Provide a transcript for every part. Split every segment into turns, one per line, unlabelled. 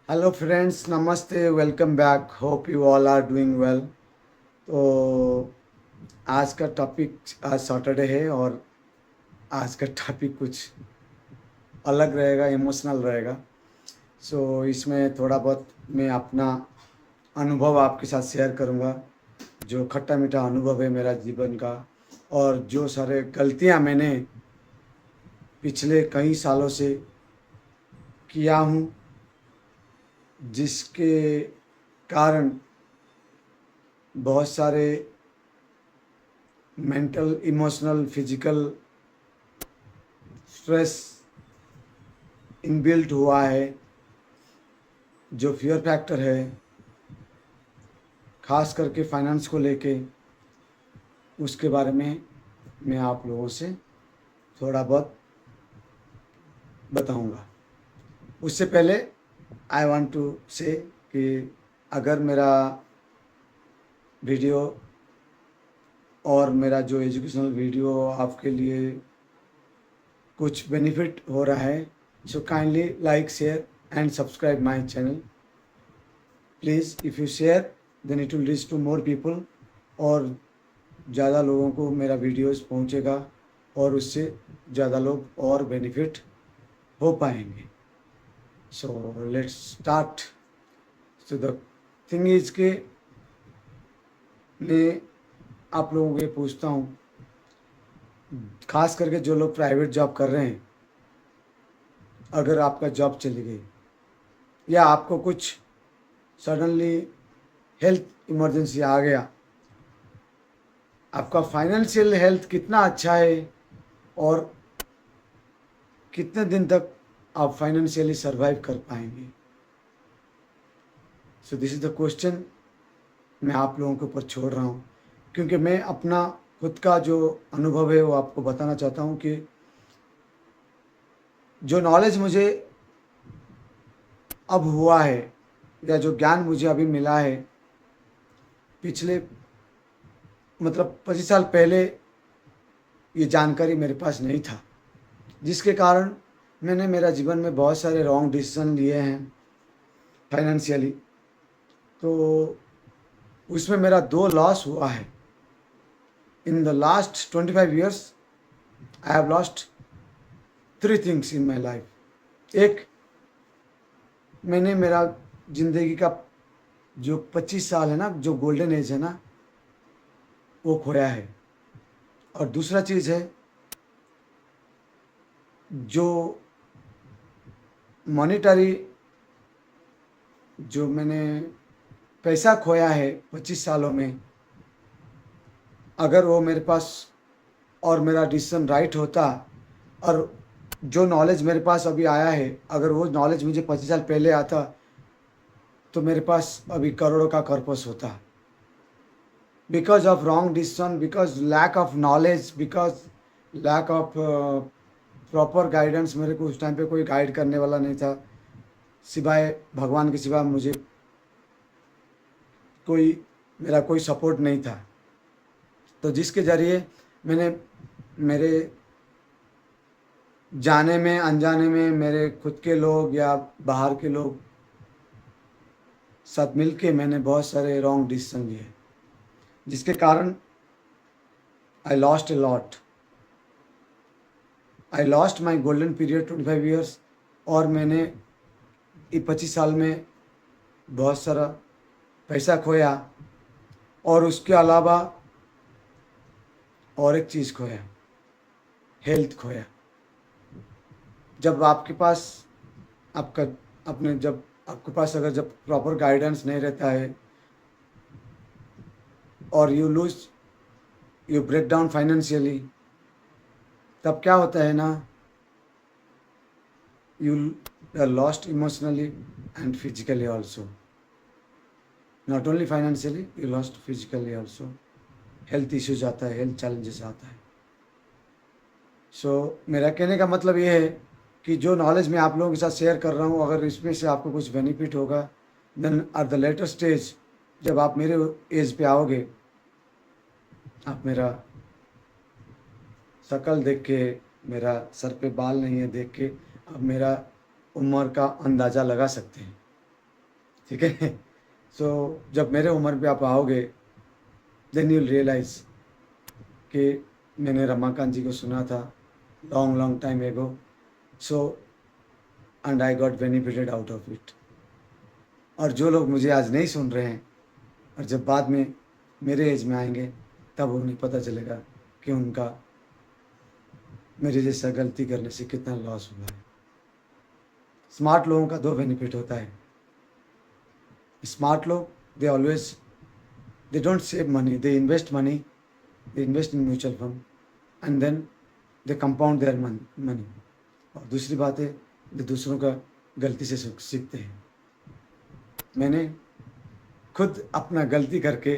Hello friends, नमस्ते, welcome back. Hope you all are doing well. तो आज का टॉपिक, आज सैटरडे है और आज का टॉपिक कुछ अलग रहेगा, इमोशनल रहेगा। इसमें थोड़ा बहुत मैं अपना अनुभव आपके साथ शेयर करूँगा, जो खट्टा मीठा अनुभव है मेरा जीवन का, और जो सारे गलतियाँ मैंने पिछले कई सालों से किया हूँ, जिसके कारण बहुत सारे mental, emotional, physical stress inbuilt हुआ है। जो फियर फैक्टर है, खास करके फाइनेंस को लेके, उसके बारे में मैं आप लोगों से थोड़ा बहुत बताऊंगा। उससे पहले आई वांट टू से कि अगर मेरा वीडियो और मेरा जो एजुकेशनल वीडियो आपके लिए कुछ बेनिफिट हो रहा है, so kindly like, share and subscribe my channel please. If you share then it will reach to more people, और ज़्यादा लोगों को मेरा वीडियोस पहुंचेगा और उससे ज़्यादा लोग और बेनिफिट हो पाएंगे। सो let's start. So the thing is के मैं आप लोगों को ये पूछता हूँ, खास करके जो लोग प्राइवेट जॉब कर रहे हैं, अगर आपका जॉब चली गई या आपको कुछ सडनली हेल्थ इमरजेंसी आ गया, आपका फाइनेंशियल हेल्थ कितना अच्छा है और कितने दिन तक आप फाइनेंशियली सरवाइव कर पाएंगे। So this is the question मैं आप लोगों के ऊपर छोड़ रहा हूँ, क्योंकि मैं अपना खुद का जो अनुभव है वो आपको बताना चाहता हूँ कि जो नॉलेज मुझे अब हुआ है या जो ज्ञान मुझे अभी मिला है, पिछले मतलब 25 साल पहले ये जानकारी मेरे पास नहीं था, जिसके कारण मैंने मेरा जीवन में बहुत सारे रॉन्ग डिसीजन लिए हैं फाइनेंशियली। तो उसमें मेरा 2 लॉस हुआ है। इन the last 25 years I have lost 3 things in my life. एक, मैंने मेरा ज़िंदगी का जो 25 साल है ना, जो गोल्डन एज है ना, वो खोया है। और दूसरा चीज़ है, जो मॉनिटरी, जो मैंने पैसा खोया है 25 सालों में, अगर वो मेरे पास और मेरा डिसीजन राइट होता, और जो नॉलेज मेरे पास अभी आया है, अगर वो नॉलेज मुझे 25 साल पहले आता, तो मेरे पास अभी करोड़ों का कॉर्पस होता। Because of wrong decision, because lack of knowledge, because lack of proper guidance, मेरे को उस टाइम पे कोई गाइड करने वाला नहीं था सिवाय भगवान के सिवा। मुझे कोई, मेरा कोई सपोर्ट नहीं था। तो जिसके ज़रिए मैंने मेरे जाने में अनजाने में मेरे खुद के लोग या बाहर के लोग साथ मिलके मैंने बहुत सारे रॉन्ग डिसीजन लिए, जिसके कारण I lost a lot. I lost my golden period 25 years। और मैंने ये 25 साल में बहुत सारा पैसा खोया, और उसके अलावा और एक चीज़ खोया, हेल्थ खोया। जब आपके पास आपका अपने जब आपके पास अगर जब प्रॉपर गाइडेंस नहीं रहता है और you lose, you break down financially, तब क्या होता है ना, you are lost emotionally and physically also. Not only financially, you lost physically also. Health issues आता है, हेल्थ चैलेंजेस आता है। मेरा कहने का मतलब ये है कि जो नॉलेज मैं आप लोगों के साथ शेयर कर रहा हूँ, अगर इसमें से आपको कुछ बेनिफिट होगा, then at the later stage, जब आप मेरे एज पे आओगे, आप मेरा शक्ल देख के, मेरा सर पे बाल नहीं है देख के, आप मेरा उम्र का अंदाज़ा लगा सकते हैं। ठीक है। सो जब मेरे उम्र पे आप आओगे, देन यू रियलाइज कि मैंने रमाकांत जी को सुना था लॉन्ग लॉन्ग टाइम एगो, so and I got benefited out of it. और जो लोग मुझे आज नहीं सुन रहे हैं और जब बाद में मेरे एज में आएंगे, तब उन्हें पता चलेगा कि उनका मेरे जैसा गलती करने से कितना लॉस हुआ है। स्मार्ट लोगों का दो बेनिफिट होता है। स्मार्ट लोग, they don't save money, they invest money, they invest in mutual fund and then they compound their money. और दूसरी बात है, दे दूसरों का गलती से सीखते हैं। मैंने खुद अपना गलती करके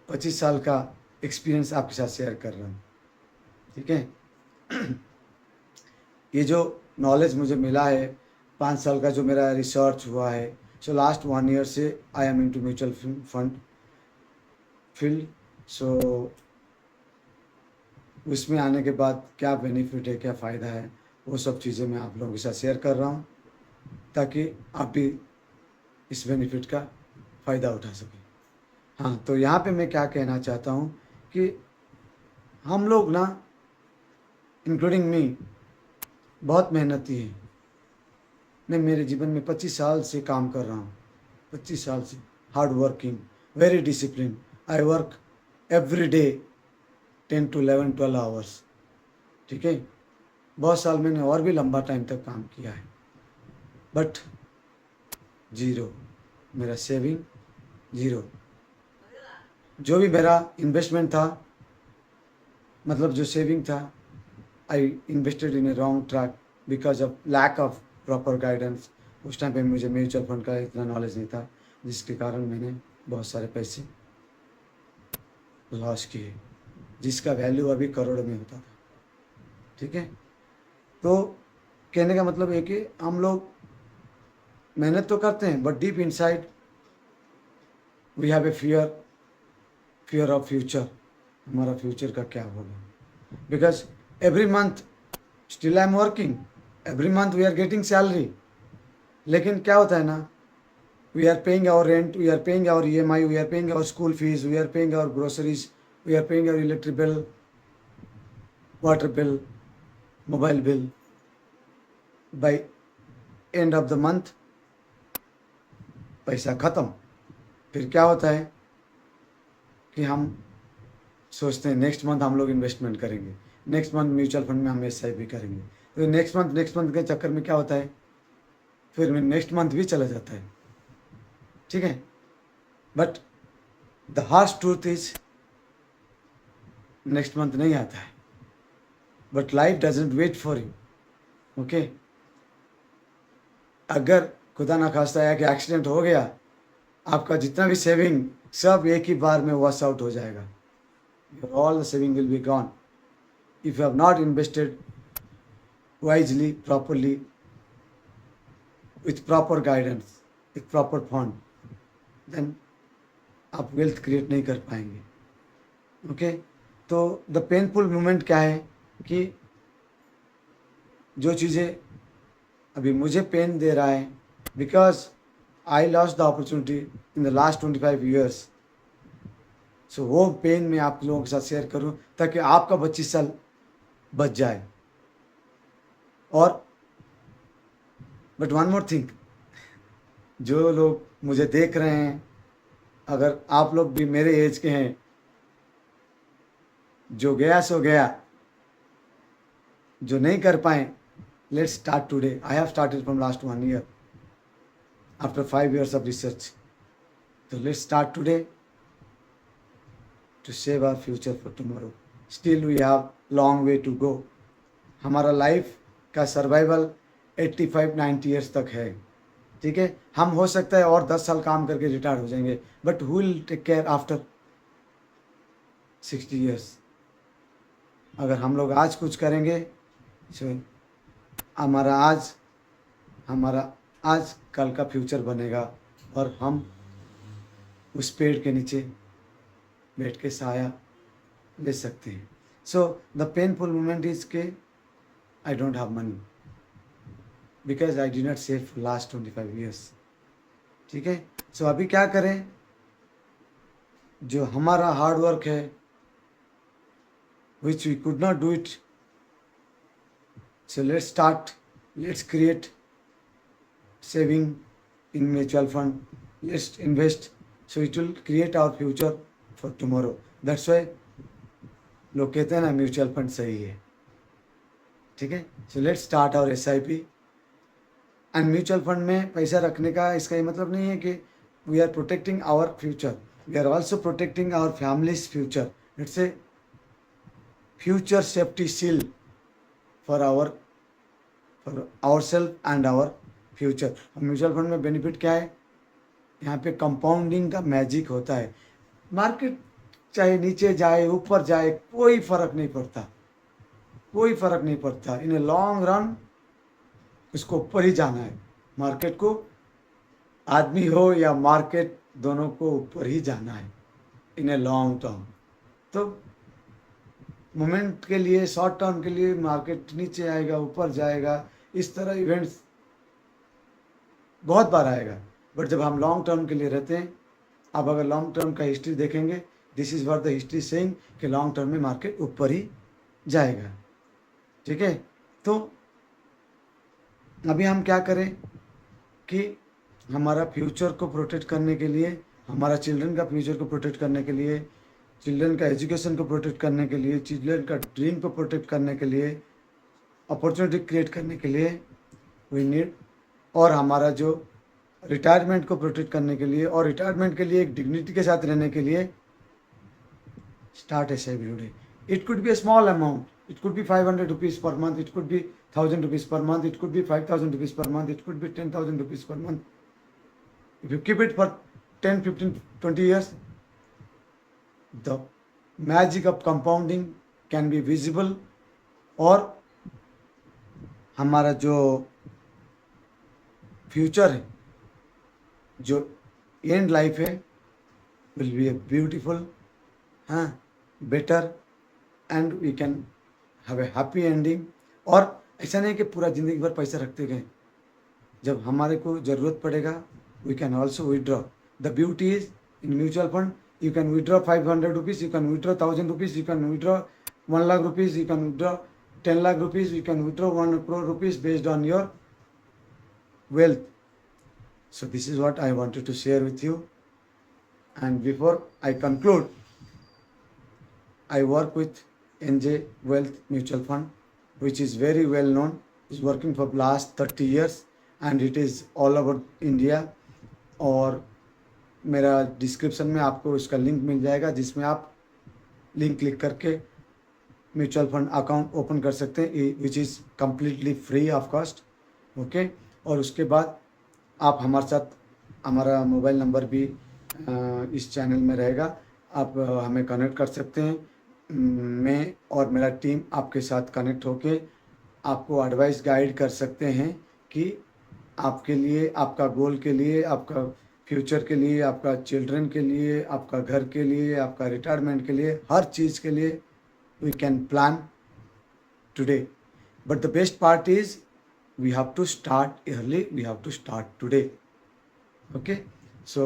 25 साल का एक्सपीरियंस आपके साथ शेयर कर रहा हूँ, ठीक है। ये जो नॉलेज मुझे मिला है, 5 साल का जो मेरा रिसर्च हुआ है, सो लास्ट 1 ईयर से I am into mutual fund field. So उसमें आने के बाद क्या बेनिफिट है, क्या फ़ायदा है, वो सब चीज़ें मैं आप लोगों के साथ शेयर कर रहा हूँ, ताकि आप भी इस बेनिफिट का फ़ायदा उठा सकें। हाँ, तो यहाँ पे मैं क्या कहना चाहता हूँ कि हम लोग ना, इंक्लूडिंग मी, बहुत मेहनती हैं। मैं मेरे जीवन में 25 साल से काम कर रहा हूँ, 25 साल से hard working, very discipline. I work every day 10 to 11 12 hours, ठीक है। बहुत साल मैंने और भी लंबा टाइम तक काम किया है, बट ज़ीरो, मेरा सेविंग ज़ीरो। जो भी मेरा इन्वेस्टमेंट था, मतलब जो सेविंग था, I invested in a wrong track because of lack of proper guidance. उस टाइम पे मुझे म्यूचुअल फंड का इतना नॉलेज नहीं था, जिसके कारण मैंने बहुत सारे पैसे लॉस किए, जिसका वैल्यू अभी करोड़ों में होता था, ठीक है। तो कहने का मतलब है कि हम लोग मेहनत तो करते हैं, but deep inside we have a fear of future. हमारा फ्यूचर का क्या होगा, because every month still I am working, every month we are getting salary, लेकिन क्या होता है ना, we are paying our rent, we are paying our EMI, we are paying our school fees, we are paying our groceries, we are paying our electric bill, water bill, mobile bill. By end of the month पैसा ख़त्म। फिर क्या होता है कि हम सोचते हैं नेक्स्ट मंथ हम लोग इन्वेस्टमेंट करेंगे, नेक्स्ट मंथ म्यूचुअल फंड में हम SIP करेंगे। तो नेक्स्ट मंथ के चक्कर में क्या होता है, फिर नेक्स्ट मंथ भी चला जाता है, ठीक है। But the harsh truth is next month नहीं आता है, but life doesn't wait for you, okay. अगर खुदा ना खास्ता है कि एक्सीडेंट हो गया, आपका जितना भी सेविंग सब एक ही बार में वॉश आउट हो जाएगा। All the saving will be gone if you have not invested wisely, properly, with proper guidance, with proper fund, then आप वेल्थ क्रिएट नहीं कर पाएंगे, ओके। तो द पेनफुल मोमेंट क्या है कि जो चीज़ें अभी मुझे पेन दे रहा है, because I lost the opportunity in the last 25 years. So वो पेन मैं आप लोगों के साथ शेयर करूं, ताकि आपका 25 साल बच जाए। और बट वन मोर थिंग, जो लोग मुझे देख रहे हैं, अगर आप लोग भी मेरे एज के हैं, जो गया सो गया, जो नहीं कर पाए, let's start today. I have started from last 1 year after 5 years of research. So let's start today to save our future for tomorrow. Still we have long way to go. हमारा लाइफ का survival 85-90 years तक है, ठीक है। हम हो सकता है और 10 साल काम करके रिटायर हो जाएंगे, but who will take care after 60 years. अगर हम लोग आज कुछ करेंगे, so हमारा आज कल का फ्यूचर बनेगा, और हम उस पेड़ के नीचे बैठ के साया ले सकते हैं। So the painful moment is के I don't have money because I did not save for last 25 years. ठीक है। सो अभी क्या करें, जो हमारा हार्ड वर्क है which we could not do it, so let's start, let's create saving in mutual fund, let's invest, so it will create our future for tomorrow. That's why लोग कहते हैं ना म्यूचुअल फंड सही है, ठीक है। So let's start our SIP। And mutual fund में पैसा रखने का इसका ये मतलब नहीं है कि we are protecting our future, we are also protecting our family's future. It's a future safety seal for our self and our future. Mutual fund में बेनिफिट क्या है, यहाँ पे कंपाउंडिंग का मैजिक होता है। मार्केट चाहे नीचे जाए ऊपर जाए कोई फर्क नहीं पड़ता, कोई फर्क नहीं पड़ता। इन ए लॉन्ग रन इसको ऊपर ही जाना है, मार्केट को, आदमी हो या मार्केट, दोनों को ऊपर ही जाना है इन ए लॉन्ग टर्म। तो मोमेंट के लिए, शॉर्ट टर्म के लिए मार्केट नीचे आएगा ऊपर जाएगा, इस तरह इवेंट्स बहुत बार आएगा। बट जब हम लॉन्ग टर्म के लिए रहते हैं, आप अगर लॉन्ग टर्म का हिस्ट्री देखेंगे, this is what the history saying कि लॉन्ग टर्म में मार्केट ऊपर ही जाएगा, ठीक है। तो अभी हम क्या करें कि हमारा फ्यूचर को प्रोटेक्ट करने के लिए, हमारा चिल्ड्रन का फ्यूचर को प्रोटेक्ट करने के लिए, चिल्ड्रन का एजुकेशन को प्रोटेक्ट करने के लिए, चिल्ड्रन का ड्रीम को प्रोटेक्ट करने के लिए, अपॉर्चुनिटी क्रिएट करने के लिए वी नीड, और हमारा जो रिटायरमेंट को प्रोटेक्ट करने के लिए और रिटायरमेंट के लिए एक डिग्निटी के साथ रहने के लिए, start SIP today. It could be a small amount, it could be 500 rupees per month, it could be 1000 rupees per month, it could be 5000 rupees per month, it could be 10,000 rupees per month. If you keep it for 10, 15, 20 years, the magic of compounding can be visible, और हमारा जो future है, जो end life है, will be a beautiful, हाँ, better, and we can have a happy ending. और ऐसा नहीं कि पूरा ज़िंदगी भर पैसा रखते गए, जब हमारे को ज़रूरत पड़ेगा we can also withdraw. The beauty is in mutual fund, you can withdraw 500 rupees, you can withdraw 1000 rupees, you can withdraw 1 lakh rupees, you can withdraw 10 lakh rupees, you can withdraw 1 crore rupees based on your wealth. So this is what I wanted to share with you. And before I conclude, I work with NJ Wealth Mutual Fund, which is very well known, is working for last 30 years and it is all over India. और मेरा description में आपको इसका link मिल जाएगा, जिसमें आप link click करके mutual fund account open कर सकते हैं, which is completely free of cost, okay. और उसके बाद आप हमारे साथ, हमारा मोबाइल नंबर भी इस चैनल में रहेगा, आप हमें कनेक्ट कर सकते हैं। मैं और मेरा टीम आपके साथ कनेक्ट होके आपको एडवाइस गाइड कर सकते हैं कि आपके लिए, आपका गोल के लिए, आपका फ्यूचर के लिए, आपका चिल्ड्रन के लिए, आपका घर के लिए, आपका रिटायरमेंट के लिए, हर चीज़ के लिए we can plan today. But the best part is we have to start early, we have to start today, okay। So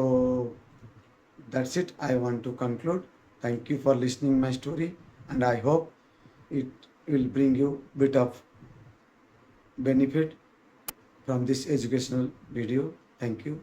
that's it, I want to conclude. Thank you for listening my story and I hope it will bring you bit of benefit from this educational video. Thank you.